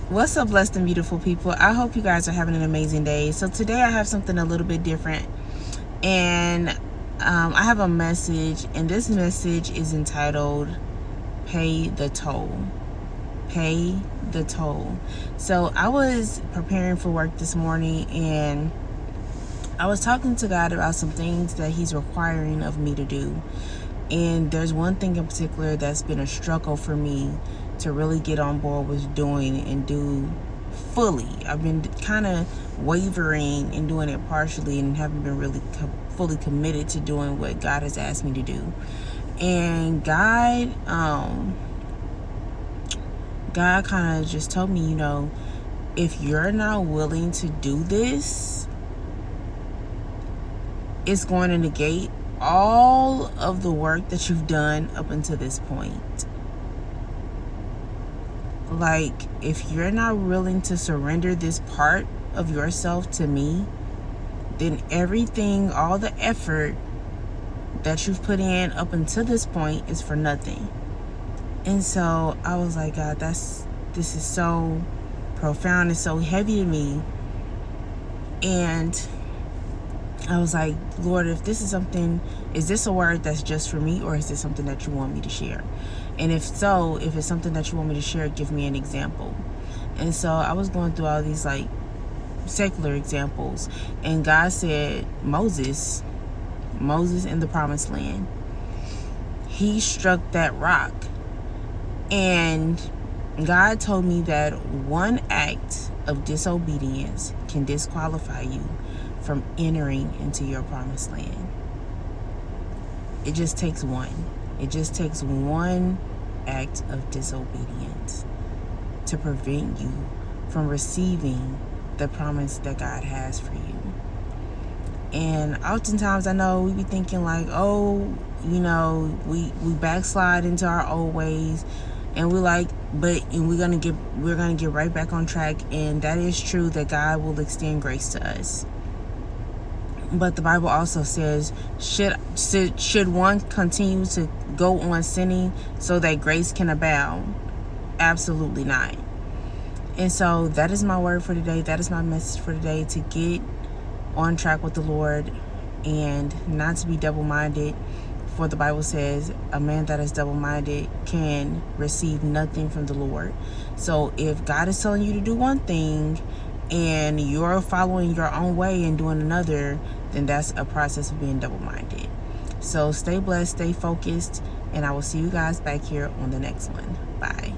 What's up, blessed and beautiful people? I hope you guys are having an amazing day. So today I have something a little bit different, and I have a message, and this message is entitled Pay the Toll. Pay the toll. So I was preparing for work this morning, and I was talking to God about some things that He's requiring of me to do. And there's one thing in particular that's been a struggle for me to really get on board with doing and do fully. I've been kind of wavering and doing it partially and haven't been really fully committed to doing what God has asked me to do. And God kind of just told me, if you're not willing to do this, it's going to negate all of the work that you've done up until this point. Like, if you're not willing to surrender this part of yourself to me, then everything, all the effort that you've put in up until this point is for nothing. And so I was like, God, this is so profound and so heavy to me. And I was like, Lord, if this is something, is this a word that's just for me, or is this something that you want me to share? And if so, if it's something that you want me to share, give me an example. And so I was going through all these like secular examples, and God said, Moses in the promised land, he struck that rock. And God told me that one act of disobedience can disqualify you from entering into your promised land. It just takes one. It just takes one act of disobedience to prevent you from receiving the promise that God has for you. And oftentimes I know we be thinking like, we backslide into our old ways, and we're like, we're gonna get right back on track. And that is true, that God will extend grace to us. But the Bible also says, should one continue to go on sinning so that grace can abound? Absolutely not. And so that is my word for today. That is my message for today, to get on track with the Lord and not to be double-minded. For the Bible says, a man that is double-minded can receive nothing from the Lord. So if God is telling you to do one thing and you're following your own way and doing another, then that's a process of being double-minded. So stay blessed, stay focused, and I will see you guys back here on the next one. Bye.